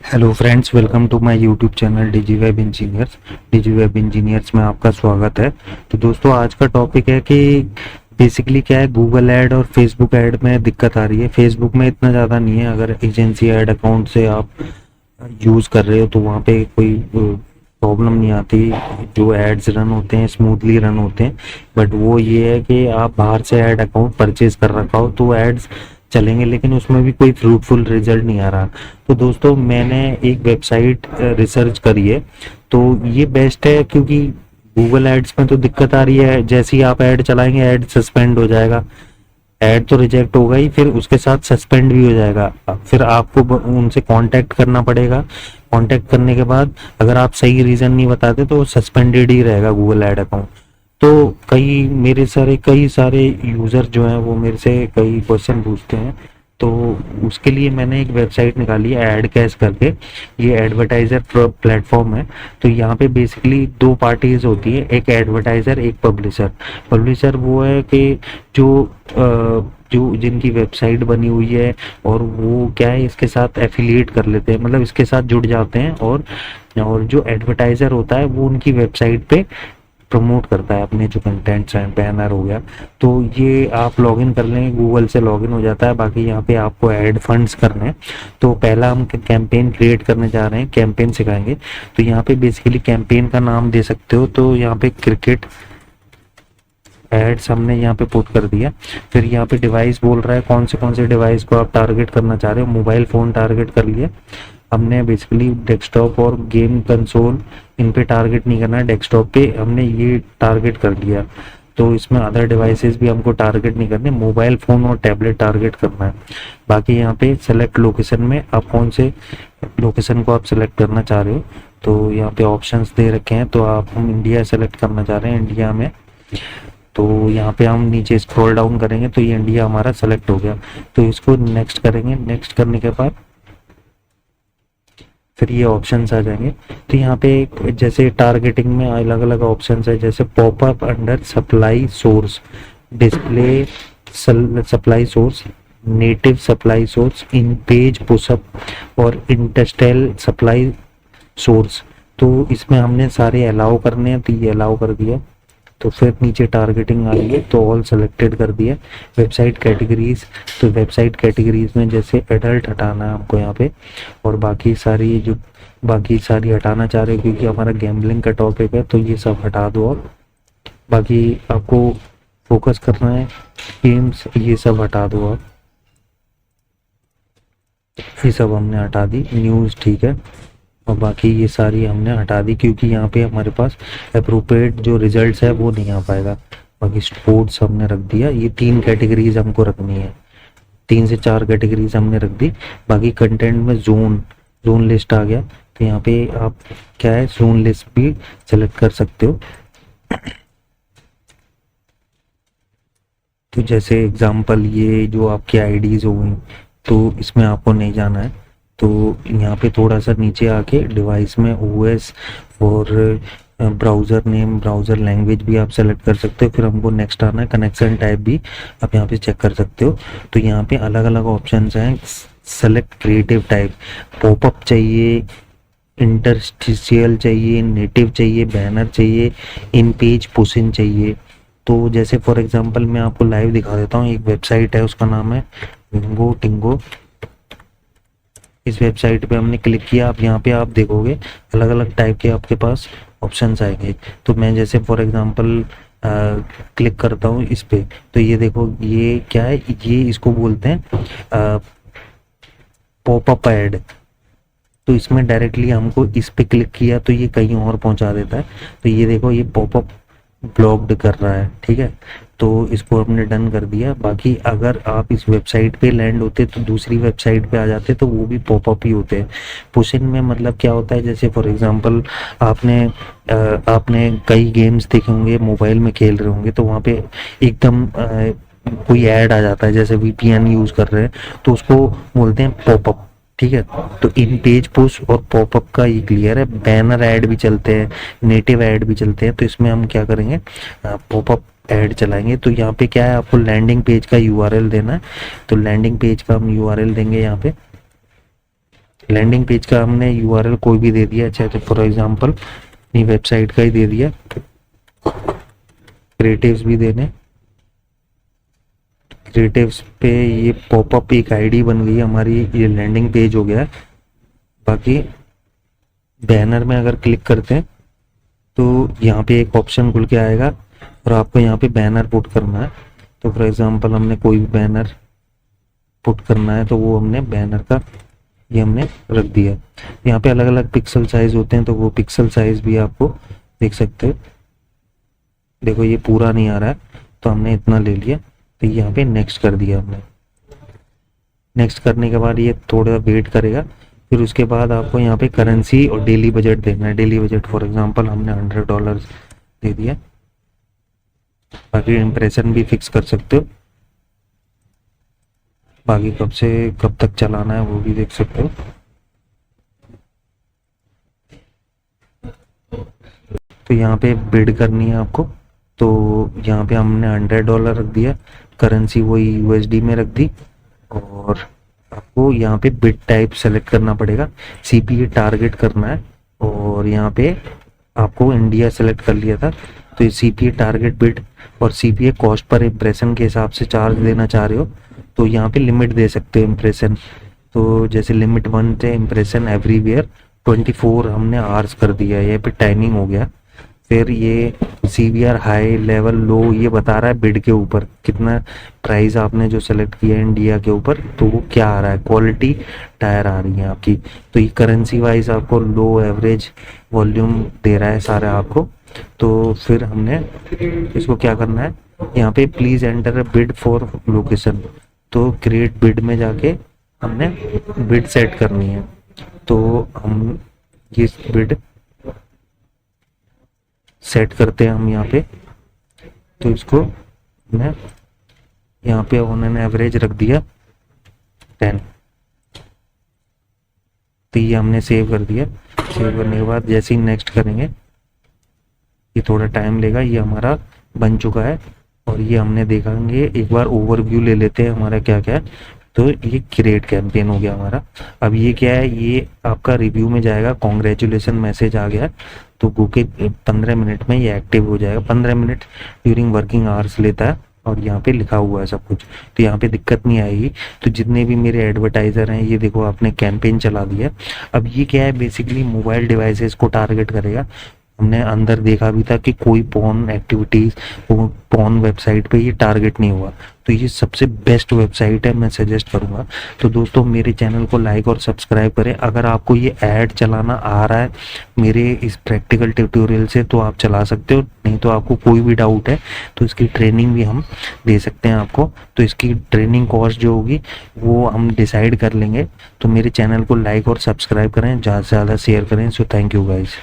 Hello friends, welcome to my YouTube channel Digi Web Engineers में आपका स्वागत है। तो दोस्तों, आज का टॉपिक है कि बेसिकली क्या है, गूगल ऐड और फेसबुक ऐड में दिक्कत आ रही है। फेसबुक में इतना ज़्यादा नहीं है, अगर एजेंसी ऐड अकाउंट से आप यूज़ कर रहे हो तो वहाँ पे कोई प्रॉब्लम नहीं आती। जो एड्स रन होते हैं स्मूथली रन होते हैं। बट वो ये है कि आप बाहर से ऐड अकाउंट परचेज कर रखा हो तो एड्स चलेंगे, लेकिन उसमें भी कोई फ्रूटफुल रिजल्ट नहीं आ रहा। तो दोस्तों, मैंने एक वेबसाइट रिसर्च करी है, तो ये बेस्ट है क्योंकि गूगल एड्स में तो दिक्कत आ रही है, जैसे ही आप ऐड चलाएंगे ऐड सस्पेंड हो जाएगा। ऐड तो रिजेक्ट होगा ही, फिर उसके साथ सस्पेंड भी हो जाएगा। फिर आपको उनसे कांटेक्ट करना पड़ेगा। कांटेक्ट करने के बाद अगर आप सही रीजन नहीं बताते तो सस्पेंडेड ही रहेगा गूगल ऐड अकाउंट। तो कई सारे यूजर जो हैं वो मेरे से कई क्वेश्चन पूछते हैं। तो उसके लिए मैंने एक वेबसाइट निकाली है ऐड कैश करके। ये एडवर्टाइजर प्लेटफॉर्म है। तो यहाँ पे बेसिकली दो पार्टीज होती है, एक एडवर्टाइजर एक पब्लिशर। पब्लिशर वो है कि जो जो जिनकी वेबसाइट बनी हुई है और वो क्या है, इसके साथ एफिलिएट कर लेते हैं, मतलब इसके साथ जुड़ जाते हैं। और जो एडवर्टाइजर होता है वो उनकी वेबसाइट पे प्रमोट करता है अपने जो कंटेंट्स हैं, बैनर हो गया। तो ये आप लॉगिन कर लेंगे, गूगल से लॉगिन हो जाता है। बाकी यहाँ पे आपको ऐड फंड्स करने हैं। तो पहला हम कैंपेन क्रिएट करने जा रहे हैं, कैंपेन सिखाएंगे। तो यहाँ पे बेसिकली कैंपेन का नाम दे सकते हो। तो यहाँ पे क्रिकेट एड्स हमने यहाँ पे पुट कर दिया। फिर यहाँ पे डिवाइस बोल रहा है कौन से डिवाइस को आप टारगेट करना चाह रहे हो। मोबाइल फ़ोन टारगेट कर लिए हमने। बेसिकली डेस्कटॉप और गेम कंसोल इन पे टारगेट नहीं करना है, डेस्कटॉप पे हमने ये टारगेट कर लिया। तो इसमें अदर डिवाइसेस भी हमको टारगेट नहीं करने, मोबाइल फ़ोन और टैबलेट टारगेट करना है। बाकी यहाँ पे सेलेक्ट लोकेशन में आप कौन से लोकेशन को आप सेलेक्ट करना चाह रहे हो। तो यहाँ पे ऑप्शंस दे रखे हैं, तो हम इंडिया सेलेक्ट करना चाह रहे हैं, इंडिया में। तो यहाँ पे हम नीचे स्क्रॉल डाउन करेंगे तो ये इंडिया हमारा सेलेक्ट हो गया। तो इसको नेक्स्ट करेंगे। नेक्स्ट करने के बाद फिर ये ऑप्शंस आ जाएंगे। तो यहाँ पे जैसे टारगेटिंग में अलग अलग ऑप्शंस है, जैसे popup under supply source, display supply source, native supply source, in page push up और इंडस्ट्रियल सप्लाई सोर्स। तो इसमें हमने सारे अलाउ करने हैं, तो ये अलाउ कर दिया। तो फिर नीचे टारगेटिंग आ रही है तो ऑल सेलेक्टेड कर दिया। वेबसाइट कैटेगरीज, तो वेबसाइट कैटेगरीज में जैसे एडल्ट हटाना है हमको यहाँ पे, और बाकी सारी हटाना चाह रहे हो क्योंकि हमारा गैम्बलिंग का टॉपिक है, तो ये सब हटा दो आप। बाकी आपको फोकस करना है गेम्स, ये सब हटा दो आप। ये सब हमने हटा दी। न्यूज़ ठीक है, और बाकी ये सारी हमने हटा दी क्योंकि यहाँ पे हमारे पास अप्रोप्रिएट जो रिजल्ट्स है वो नहीं आ पाएगा। बाकी स्पोर्ट्स हमने रख दिया। ये 3 कैटेगरीज हमको रखनी है, 3 से 4 कैटेगरीज हमने रख दी। बाकी कंटेंट में जोन लिस्ट आ गया, तो यहाँ पे आप क्या है, जोन लिस्ट भी सेलेक्ट कर सकते हो। तो जैसे एग्जांपल ये जो आपकी आईडीज हो गई, तो इसमें आपको नहीं जाना है। तो यहाँ पे थोड़ा सा नीचे आके डिवाइस में ओएस और ब्राउज़र नेम, ब्राउज़र लैंग्वेज भी आप सेलेक्ट कर सकते हो। फिर हमको नेक्स्ट आना है, कनेक्शन टाइप भी आप यहाँ पे चेक कर सकते हो। तो यहाँ पे अलग अलग ऑप्शंस हैं। सेलेक्ट क्रिएटिव टाइप, पॉपअप चाहिए, इंटरस्टिशियल चाहिए, नेटिव चाहिए, बैनर चाहिए, इन पेज पुशिंग चाहिए। तो जैसे फॉर एग्जांपल मैं आपको लाइव दिखा देता हूँ। एक वेबसाइट है, उसका नाम है विंगो टिंगो। इस वेबसाइट पे हमने क्लिक किया। अब यहाँ पे आप देखोगे अलग अलग टाइप के आपके पास ऑप्शंस आएंगे। तो मैं जैसे फॉर एग्जांपल क्लिक करता हूँ इस पे, तो ये देखो ये क्या है, ये इसको बोलते हैं पॉपअप ऐड। तो इसमें डायरेक्टली हमको इस पे क्लिक किया तो ये कहीं और पहुंचा देता है। तो ये देखो ये पॉपअप ब्लॉक्ड कर रहा है, ठीक है। तो इसको हमने डन कर दिया। बाकी अगर आप इस वेबसाइट पे लैंड होते तो दूसरी वेबसाइट पे आ जाते तो वो भी पॉपअप ही होते हैं। पुशिंग में मतलब क्या होता है, जैसे फॉर एग्जांपल आपने कई गेम्स देखे होंगे, मोबाइल में खेल रहे होंगे, तो वहाँ पे एकदम कोई ऐड आ जाता है, जैसे वीपीएन यूज कर रहे हैं तो उसको बोलते हैं पॉपअप, ठीक है। तो इन पेज पुश और पॉपअप का ये क्लियर है। बैनर ऐड भी चलते हैं, नेटिव ऐड भी चलते हैं। तो इसमें हम क्या करेंगे, पॉपअप ऐड चलाएंगे। तो यहाँ पे क्या है, आपको लैंडिंग पेज का यूआरएल देना है। तो लैंडिंग पेज का हम यूआरएल देंगे यहाँ पे। लैंडिंग पेज का हमने यूआरएल कोई भी दे दिया, चाहे तो फॉर एग्जांपल ये वेबसाइट का ही दे दिया, क्रिएटिव्स भी देने, क्रिएटिव्स पे ये पॉपअप एक आईडी बन गई हमारी, ये लैंडिंग पेज हो गया है। बाकी बैनर में अगर क्लिक करते हैं तो यहाँ पे एक ऑप्शन खुल के आएगा और आपको यहाँ पे बैनर पुट करना है। तो फॉर एग्जांपल हमने कोई भी बैनर पुट करना है तो वो हमने बैनर का ये हमने रख दिया। यहाँ पे अलग अलग पिक्सल साइज होते हैं तो वो पिक्सल साइज भी आपको देख सकते हो। देखो ये पूरा नहीं आ रहा है तो हमने इतना ले लिया, तो यहाँ पे नेक्स्ट कर दिया हमने। नेक्स्ट करने के बाद ये थोड़ा वेट करेगा, फिर उसके बाद आपको यहाँ पे करेंसी और डेली बजट देना है। डेली बजट फॉर एग्जांपल हमने $100 दे दिया। बाकी इम्प्रेशन भी फिक्स कर सकते हो, बाकी कब से कब तक चलाना है वो भी देख सकते हो। तो यहाँ पे बिड करनी है आपको, तो यहाँ पे हमने $100 रख दिया, करेंसी वही यूएसडी में रख दी, और आपको यहाँ पे बिड टाइप सेलेक्ट करना पड़ेगा, सीपीए टारगेट करना है, और यहाँ पे आपको इंडिया सेलेक्ट कर लिया था तो ये सीपीए टारगेट बिड और सीपीए कॉस्ट पर इम्प्रेशन के हिसाब से चार्ज देना चाह रहे हो तो यहाँ पे लिमिट दे सकते हो इम्प्रेशन। तो जैसे लिमिट 1 थे इम्प्रेशन एवरीवेयर 24 हमने आवर्स कर दिया, ये पे टाइमिंग हो गया। फिर ये सीवीआर हाई लेवल लो ये बता रहा है बिड के ऊपर कितना प्राइस आपने जो सेलेक्ट किया है इंडिया के ऊपर, तो वो क्या आ रहा है, क्वालिटी टायर आ रही है आपकी। तो ये करेंसी वाइज आपको लो एवरेज वॉल्यूम दे रहा है सारा आपको। तो फिर हमने इसको क्या करना है, यहाँ पे please enter bid for location, तो क्रिएट बिड में जाके हमने बिड सेट करनी है। तो हम ये बिड सेट करते हैं हम यहाँ पे, तो इसको मैं यहाँ पे उन्होंने एवरेज रख दिया 10। तो ये हमने सेव कर दिया। सेव करने के बाद जैसे ही नेक्स्ट करेंगे ये थोड़ा टाइम लेगा, ये हमारा बन चुका है। और ये हमने देखेंगे एक बार ओवरव्यू ले लेते हैं हमारा क्या क्या है। तो ये क्रिएट कैंपेन हो गया हमारा। अब ये क्या है, ये आपका रिव्यू में जाएगा, कॉन्ग्रेचुलेसन मैसेज आ गया, तो गूके 15 मिनट में ये एक्टिव हो जाएगा। 15 मिनट ड्यूरिंग वर्किंग आवर्स लेता है और यहाँ पे लिखा हुआ है सब कुछ, तो यहाँ पे दिक्कत नहीं आएगी। तो जितने भी मेरे एडवर्टाइजर हैं ये देखो आपने कैंपेन चला दिया। अब ये क्या है, बेसिकली मोबाइल डिवाइसेस को टारगेट करेगा। हमने अंदर देखा भी था कि कोई पॉर्न एक्टिविटीज पॉर्न वेबसाइट पे ये टारगेट नहीं हुआ, तो ये सबसे बेस्ट वेबसाइट है, मैं सजेस्ट करूंगा। तो दोस्तों मेरे चैनल को लाइक और सब्सक्राइब करें। अगर आपको ये ऐड चलाना आ रहा है मेरे इस प्रैक्टिकल ट्यूटोरियल से तो आप चला सकते हो, नहीं तो आपको कोई भी डाउट है तो इसकी ट्रेनिंग भी हम दे सकते हैं आपको। तो इसकी ट्रेनिंग कॉस्ट जो होगी वो हम डिसाइड कर लेंगे। तो मेरे चैनल को लाइक और सब्सक्राइब करें, ज़्यादा से ज़्यादा शेयर करें। So thank you guys.